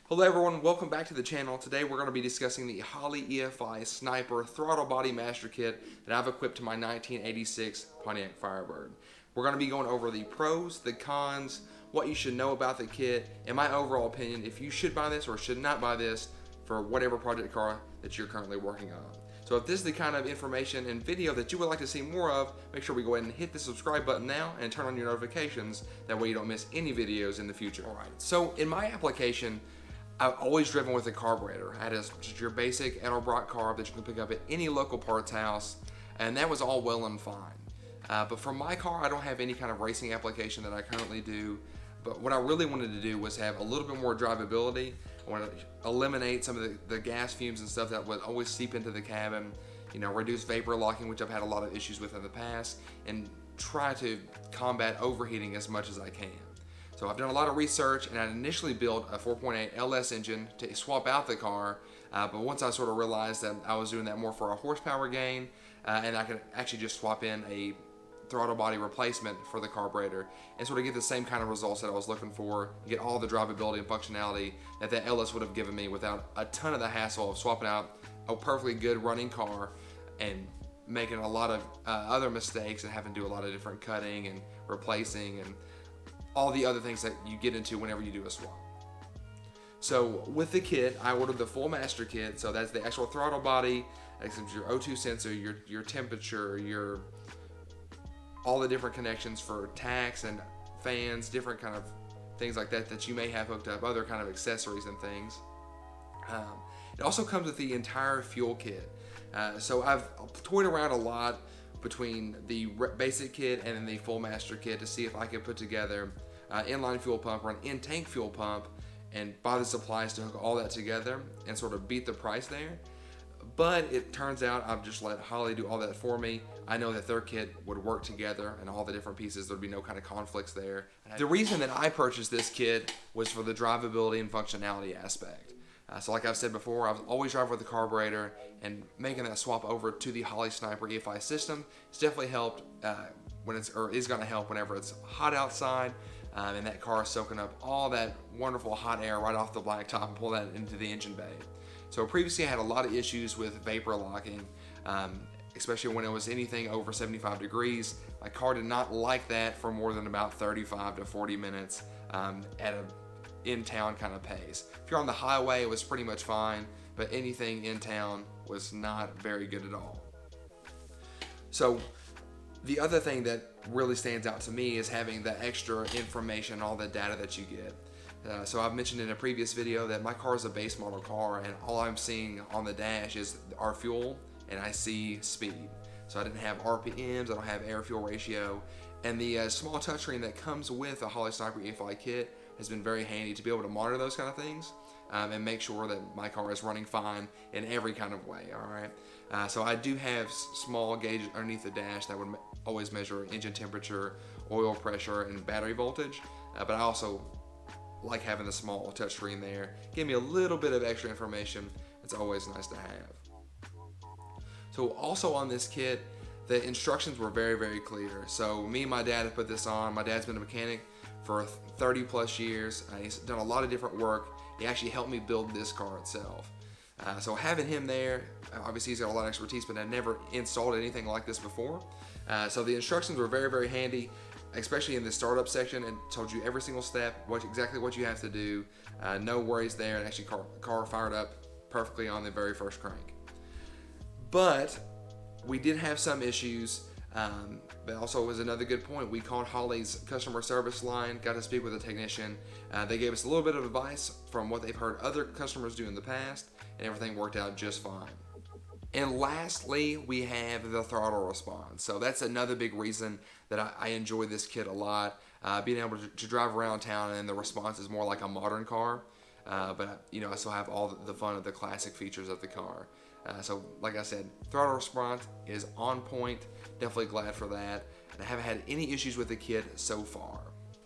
Hello everyone, welcome back to the channel. Today we're going to be discussing the Holley EFI Sniper Throttle Body Master Kit that I've equipped to my 1986 Pontiac Firebird. We're going to be going over the pros, the cons, what you should know about the kit, and my overall opinion if you should buy this or should not buy this for whatever project car that you're currently working on. So if this is the kind of information and video that you would like to see more of, make sure we go ahead and hit the subscribe button now and turn on your notifications. That way you don't miss any videos in the future. Alright, so in my application, I've always driven with a carburetor. I had just your basic Edelbrock carb that you can pick up at any local parts house, and that was all well and fine. But for my car, I don't have any kind of racing application that I currently do. But what I really wanted to do was have a little bit more drivability. I wanted to eliminate some of the gas fumes and stuff that would always seep into the cabin. You know, reduce vapor locking, which I've had a lot of issues with in the past, and try to combat overheating as much as I can. So I've done a lot of research, and I initially built a 4.8 LS engine to swap out the car, but once I sort of realized that I was doing that more for a horsepower gain, and I could actually just swap in a throttle body replacement for the carburetor and sort of get the same kind of results that I was looking for, get all the drivability and functionality that the LS would have given me without a ton of the hassle of swapping out a perfectly good running car and making a lot of other mistakes and having to do a lot of different cutting and replacing and all the other things that you get into whenever you do a swap. So with the kit, I ordered the full master kit. So that's the actual throttle body, your O2 sensor, your temperature, all the different connections for tacks and fans, different kind of things like that that you may have hooked up, other kind of accessories and things. It also comes with the entire fuel kit. So I've toyed around a lot between the basic kit and then the full master kit to see if I could put together inline fuel pump or an in-tank fuel pump and buy the supplies to hook all that together and sort of beat the price there. But it turns out I've just let Holley do all that for me. I know that their kit would work together and all the different pieces, there'd be no kind of conflicts there. The reason that I purchased this kit was for the drivability and functionality aspect. So like I've said before, I was always driving with the carburetor, and making that swap over to the Holley Sniper EFI system has definitely helped is going to help whenever it's hot outside and that car is soaking up all that wonderful hot air right off the blacktop and pull that into the engine bay. So previously I had a lot of issues with vapor locking, especially when it was anything over 75 degrees. My car did not like that for more than about 35 to 40 minutes at a in-town kind of pace. If you're on the highway, it was pretty much fine, but anything in town was not very good at all. So the other thing that really stands out to me is having the extra information, all the data that you get. So I've mentioned in a previous video that my car is a base model car, and all I'm seeing on the dash is our fuel, and I see speed. So I didn't have RPMs, I don't have air-fuel ratio, and the small touchscreen that comes with a Holley Sniper EFI kit has been very handy to be able to monitor those kind of things and make sure that my car is running fine in every kind of way. All right. So I do have small gauges underneath the dash that would always measure engine temperature, oil pressure, and battery voltage. But I also like having the small touchscreen there. Give me a little bit of extra information. It's always nice to have. So also on this kit, the instructions were very, very clear. So me and my dad have put this on. My dad's been a mechanic for 30 plus years. He's done a lot of different work. He actually helped me build this car itself. So having him there, obviously he's got a lot of expertise, but I've never installed anything like this before. So the instructions were very, very handy, especially in the startup section, and told you every single step, exactly what you have to do. No worries there, and actually car fired up perfectly on the very first crank. But we did have some issues. But also was another good point. We called Holley's customer service line, got to speak with a technician. They gave us a little bit of advice from what they've heard other customers do in the past, and everything worked out just fine. And lastly, we have the throttle response. So that's another big reason that I enjoy this kit a lot. Being able to drive around town, and the response is more like a modern car. But you know, I still have all the fun of the classic features of the car. So like I said, throttle response is on point. Definitely glad for that. And I haven't had any issues with the kit so far.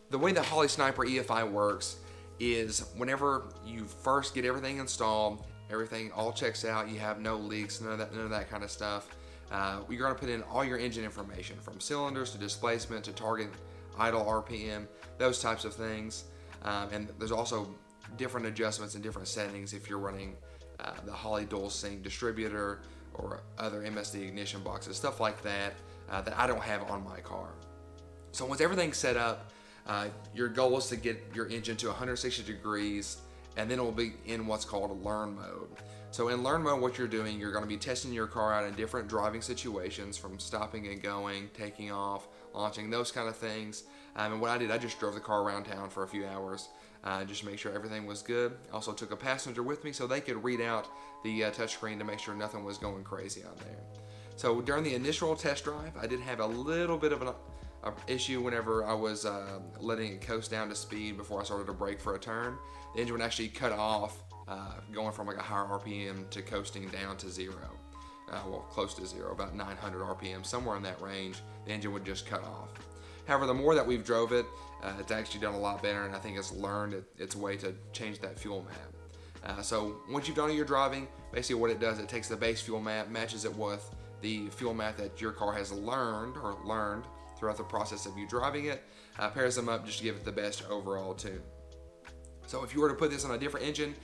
The way that Holley Sniper EFI works is whenever you first get everything installed, everything all checks out, you have no leaks, none of that kind of stuff. You're going to put in all your engine information, from cylinders to displacement to target idle RPM, those types of things. And there's also different adjustments and different settings if you're running the Holley dual sync distributor or other MSD ignition boxes, stuff like that, that I don't have on my car. So once everything's set up, your goal is to get your engine to 160 degrees, and then it will be in what's called learn mode. So in learn mode, what you're doing, you're going to be testing your car out in different driving situations, from stopping and going, taking off, launching, those kind of things. And what I did, I just drove the car around town for a few hours, just to make sure everything was good. Also took a passenger with me so they could read out the touchscreen to make sure nothing was going crazy on there. So during the initial test drive, I did have a little bit of an issue whenever I was letting it coast down to speed before I started to brake for a turn. The engine would actually cut off, going from like a higher RPM to coasting down to zero. Well, close to zero, about 900 RPM, somewhere in that range, the engine would just cut off. However, the more that we've drove it, it's actually done a lot better, and I think it's learned its way to change that fuel map. So once you've done your driving, basically what it does, it takes the base fuel map, matches it with the fuel map that your car has learned throughout the process of you driving it, pairs them up just to give it the best overall tune. So if you were to put this on a different engine,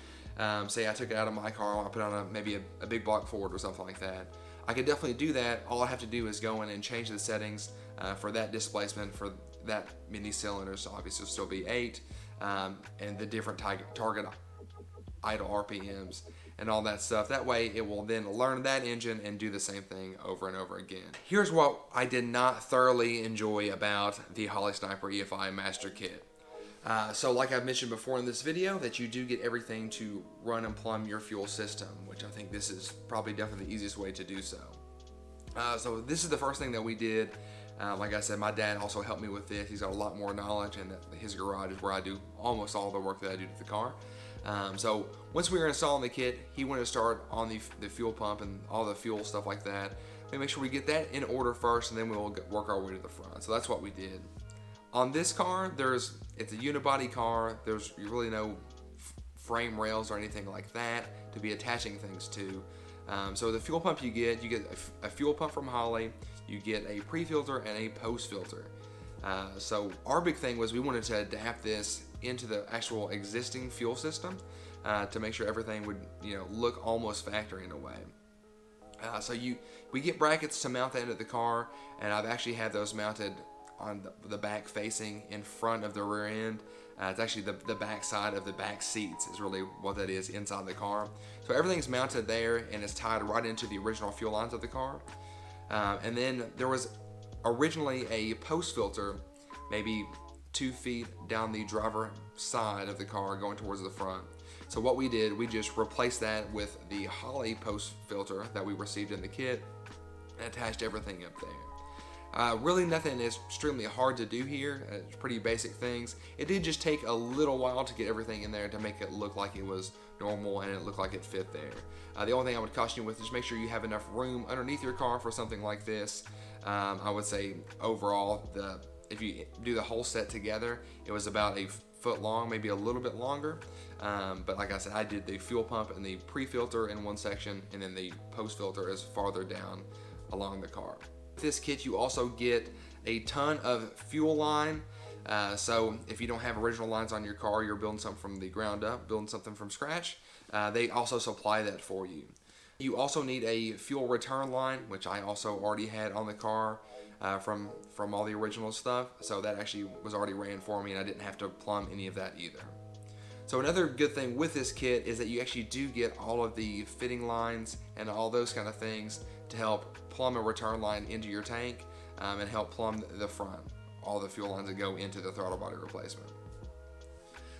say I took it out of my car, I put it on maybe a big block Ford or something like that, I could definitely do that. All I have to do is go in and change the settings for that displacement for that many cylinders. So obviously it'll still be 8, and the different target idle RPMs and all that stuff. That way it will then learn that engine and do the same thing over and over again. Here's what I did not thoroughly enjoy about the Holley Sniper EFI Master Kit. So like I've mentioned before in this video, that you do get everything to run and plumb your fuel system, which I think this is probably definitely the easiest way to do so. So this is the first thing that we did. Like I said, my dad also helped me with this. He's got a lot more knowledge, and his garage is where I do almost all the work that I do to the car. So once we were installing the kit, he wanted to start on the fuel pump and all the fuel stuff like that. We make sure we get that in order first, and then we'll work our way to the front. So that's what we did. On this car, it's a unibody car. There's really no frame rails or anything like that to be attaching things to. So the fuel pump you get a fuel pump from Holley, you get a pre-filter and a post-filter. So our big thing was we wanted to adapt this into the actual existing fuel system to make sure everything would look almost factory in a way. So we get brackets to mount the end of the car, and I've actually had those mounted on the back facing in front of the rear end. It's actually the back side of the back seats is really what that is inside the car. So everything's mounted there, and it's tied right into the original fuel lines of the car. And then there was originally a post filter, maybe 2 feet down the driver side of the car going towards the front. So what we did, we just replaced that with the Holley post filter that we received in the kit and attached everything up there. Really nothing is extremely hard to do here. It's pretty basic things. It did just take a little while to get everything in there to make it look like it was normal and it looked like it fit there. The only thing I would caution you with is make sure you have enough room underneath your car for something like this. I would say overall, if you do the whole set together, it was about a foot long, maybe a little bit longer. But like I said, I did the fuel pump and the pre-filter in one section, and then the post-filter is farther down along the car. With this kit, you also get a ton of fuel line. So if you don't have original lines on your car, you're building something from the ground up, building something from scratch, they also supply that for you. You also need a fuel return line, which I also already had on the car from all the original stuff. So that actually was already ran for me, and I didn't have to plumb any of that either. So another good thing with this kit is that you actually do get all of the fitting lines and all those kind of things to help plumb a return line into your tank and help plumb the front, all the fuel lines that go into the throttle body replacement.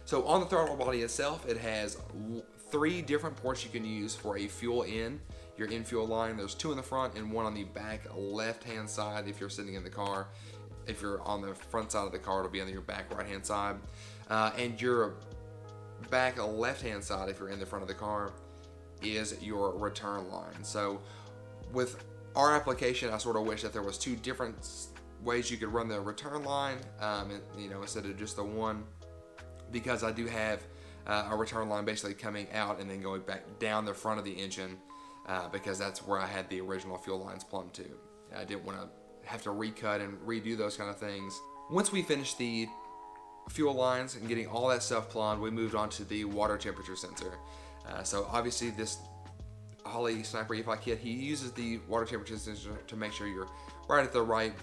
So on the throttle body itself, it has 3 different ports you can use for a fuel in, your in fuel line. There's 2 in the front and 1 on the back left hand side if you're sitting in the car. If you're on the front side of the car, it'll be on your back right hand side. And your back left hand side, if you're in the front of the car, is your return line. So with our application, I sort of wish that there was 2 different ways you could run the return line, instead of just the one, because I do have a return line basically coming out and then going back down the front of the engine, because that's where I had the original fuel lines plumbed to. I didn't want to have to recut and redo those kind of things. Once we finished the fuel lines and getting all that stuff plumbed, we moved on to the water temperature sensor. So obviously this Holley Sniper EFI kit, he uses the water temperature sensor to make sure you're right at the right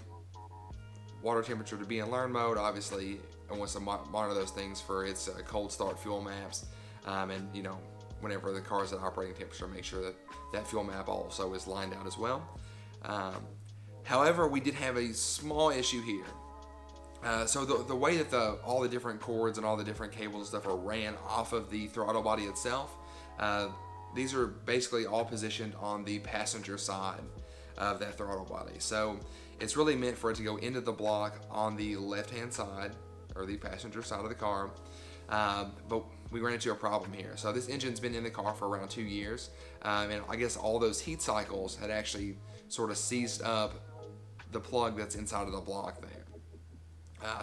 water temperature to be in learn mode. Obviously, it wants to monitor those things for its cold start fuel maps, and you know, whenever the car is at operating temperature, make sure that that fuel map also is lined out as well. However, we did have a small issue here. So the way that all the different cords and all the different cables and stuff are ran off of the throttle body itself, these are basically all positioned on the passenger side of that throttle body. So it's really meant for it to go into the block on the left-hand side, or the passenger side of the car. But we ran into a problem here. So this engine's been in the car for around 2 years, and I guess all those heat cycles had actually sort of seized up the plug that's inside of the block there.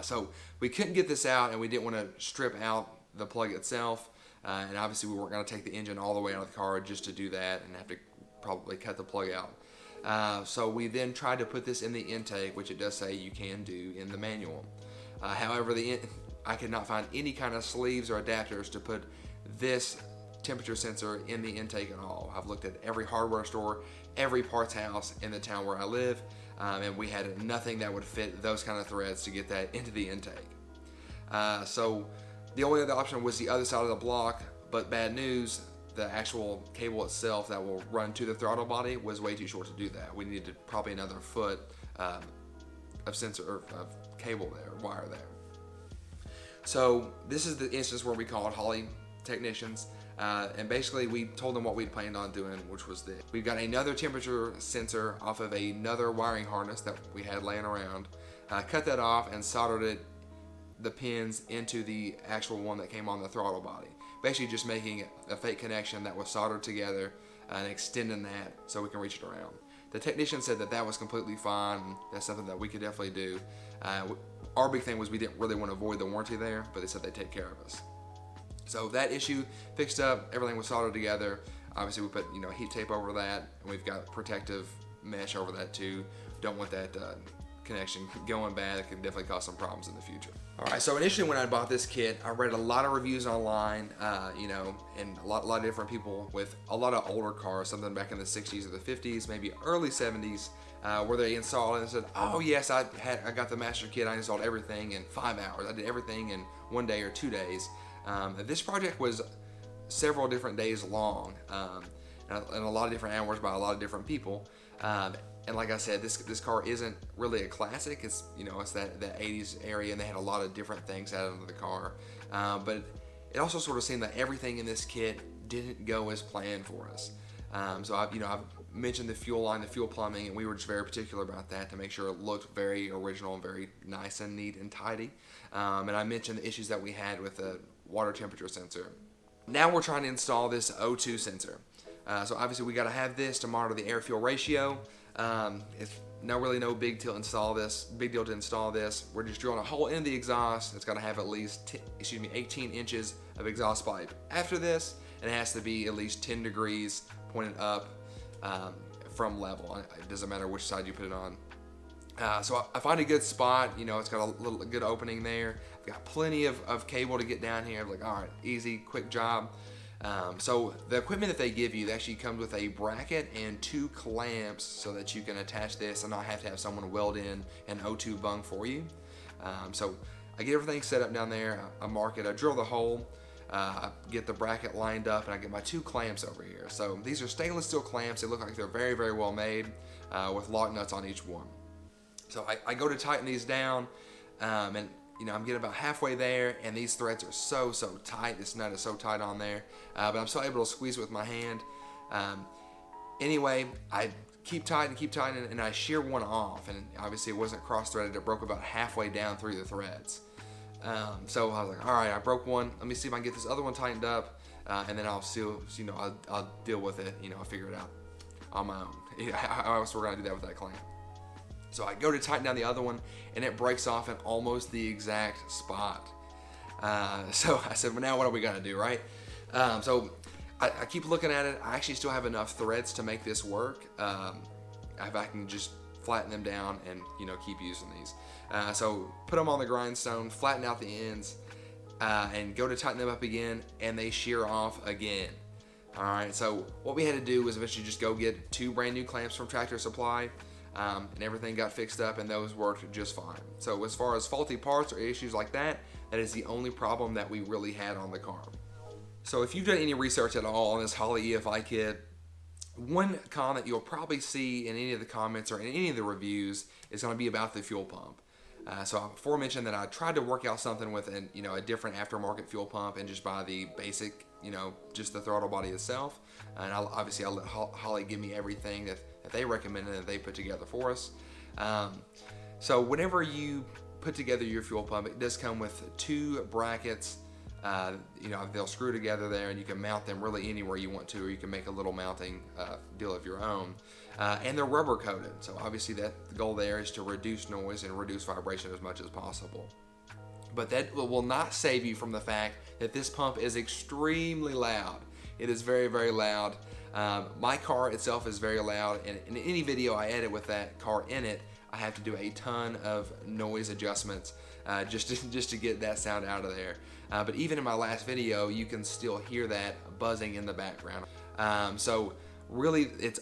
So we couldn't get this out, and we didn't want to strip out the plug itself, and obviously we weren't going to take the engine all the way out of the car just to do that and have to probably cut the plug out. So we then tried to put this in the intake, which it does say you can do in the manual. However, I could not find any kind of sleeves or adapters to put this temperature sensor in the intake at all. I've looked at every hardware store, every parts house in the town where I live, and we had nothing that would fit those kind of threads to get that into the intake. So the only other option was the other side of the block, but bad news, the actual cable itself that will run to the throttle body was way too short to do that. We needed probably another foot of sensor or of cable there, wire there. So this is the instance where we called Holley technicians, and basically we told them what we'd planned on doing, which was this. We've got another temperature sensor off of another wiring harness that we had laying around, cut that off and soldered the pins into the actual one that came on the throttle body. Basically just making a fake connection that was soldered together and extending that so we can reach it around. The technician said that that was completely fine. That's something that we could definitely do. Our big thing was we didn't really want to avoid the warranty there, but they said they'd take care of us. So that issue fixed up, everything was soldered together. Obviously we put heat tape over that, and we've got protective mesh over that too. Don't want that connection going bad. It can definitely cause some problems in the future. Alright, so initially when I bought this kit, I read a lot of reviews online, and a lot of different people with a lot of older cars, something back in the 60s or the 50s, maybe early 70s, where they installed it and said, oh yes, I got the master kit, I installed everything in 5 hours. I did everything in 1 day or 2 days. This project was several different days long, and a lot of different hours by a lot of different people. And like I said, this car isn't really a classic. It's it's that 80s area, and they had a lot of different things added into the car. But it also sort of seemed that everything in this kit didn't go as planned for us. So I've mentioned the fuel line, the fuel plumbing, and we were just very particular about that to make sure it looked very original and very nice and neat and tidy. And I mentioned the issues that we had with the water temperature sensor. Now we're trying to install this O2 sensor. So obviously we got to have this to monitor the air-fuel ratio. It's really no big deal to install this. We're just drilling a hole in the exhaust. It's got to have at least 18 inches of exhaust pipe after this, and it has to be at least 10 degrees pointed up from level. It doesn't matter which side you put it on. So I find a good spot. It's got a good opening there. I've got plenty of cable to get down here. I'm like, all right, easy, quick job. So the equipment that they give you actually comes with a bracket and 2 clamps so that you can attach this and not have to have someone weld in an O2 bung for you. So I get everything set up down there. I mark it. I drill the hole. I get the bracket lined up, and I get my 2 clamps over here. So these are stainless steel clamps. They look like they're very, very well made, with lock nuts on each one. So I go to tighten these down, and I'm getting about halfway there, and these threads are so tight. This nut is so tight on there, but I'm still able to squeeze it with my hand. Anyway, I keep tightening, and I shear one off, and obviously it wasn't cross-threaded. It broke about halfway down through the threads. So I was like, all right, I broke one. Let me see if I can get this other one tightened up, and then I'll deal with it. I'll figure it out on my own. I was going to do that with that clamp. So I go to tighten down the other one, and it breaks off in almost the exact spot. So I said, well, now what are we going to do, right? So I keep looking at it. I actually still have enough threads to make this work. If I can just flatten them down and keep using these. So put them on the grindstone, flatten out the ends, and go to tighten them up again, and they shear off again. Alright, so what we had to do was eventually just go get 2 brand new clamps from Tractor Supply, and everything got fixed up, and those worked just fine. So as far as faulty parts or issues like that, that is the only problem that we really had on the car. So if you've done any research at all on this Holley EFI kit, one con that you'll probably see in any of the comments or in any of the reviews is going to be about the fuel pump. So I aforementioned that I tried to work out something with a different aftermarket fuel pump and just buy the basic, just the throttle body itself. And obviously I'll let Holley give me everything that they recommended that they put together for us. So whenever you put together your fuel pump, it does come with 2 brackets. They'll screw together there, and you can mount them really anywhere you want to, or you can make a little mounting deal of your own. And they're rubber coated, so obviously the goal there is to reduce noise and reduce vibration as much as possible. But that will not save you from the fact that this pump is extremely loud. It is very, very loud. My car itself is very loud, and in any video I edit with that car in it, I have to do a ton of noise adjustments just to get that sound out of there. But even in my last video, you can still hear that buzzing in the background. So really, it's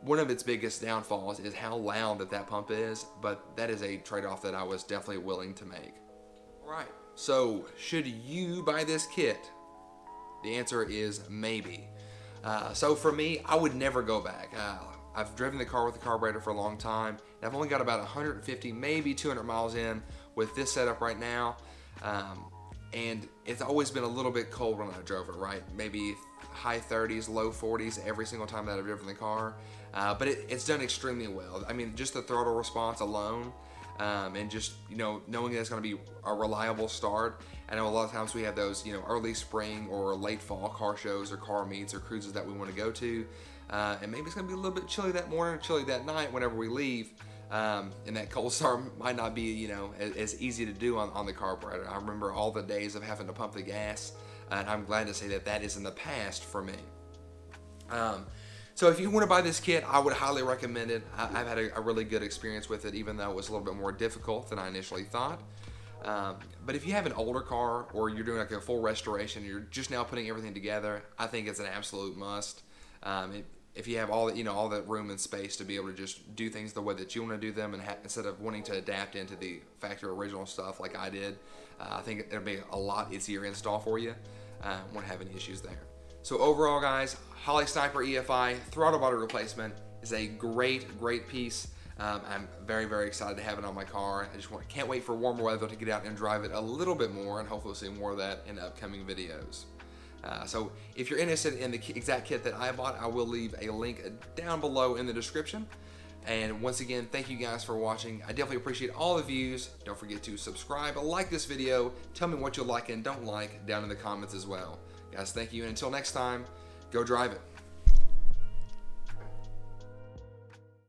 one of its biggest downfalls is how loud that pump is, but that is a trade-off that I was definitely willing to make. All right, so should you buy this kit? The answer is maybe. So for me, I would never go back. I've driven the car with the carburetor for a long time, and I've only got about 150, maybe 200 miles in with this setup right now. And it's always been a little bit cold when I drove it, right? Maybe high 30s, low 40s every single time that I've driven the car. But it's done extremely well. I mean, just the throttle response alone, and just, knowing that it's going to be a reliable start. I know a lot of times we have those, early spring or late fall car shows or car meets or cruises that we want to go to. And maybe it's going to be a little bit chilly that morning, chilly that night whenever we leave. And that cold start might not be, as easy to do on the carburetor. I remember all the days of having to pump the gas, and I'm glad to say that is in the past for me. So if you want to buy this kit, I would highly recommend it. I've had a really good experience with it, even though it was a little bit more difficult than I initially thought. But if you have an older car, or you're doing like a full restoration, you're just now putting everything together, I think it's an absolute must. If you have all that room and space to be able to just do things the way that you want to do them, and instead of wanting to adapt into the factory original stuff like I did, I think it'll be a lot easier install for you. Won't have any issues there. So overall, guys, Holley Sniper EFI throttle body replacement is a great piece. I'm very, very excited to have it on my car. I can't wait for warmer weather to get out and drive it a little bit more, and hopefully see more of that in upcoming videos. So if you're interested in the exact kit that I bought, I will leave a link down below in the description. And once again, thank you guys for watching. I definitely appreciate all the views. Don't forget to subscribe, like this video, tell me what you like and don't like down in the comments as well. Guys, thank you, and until next time, go drive it.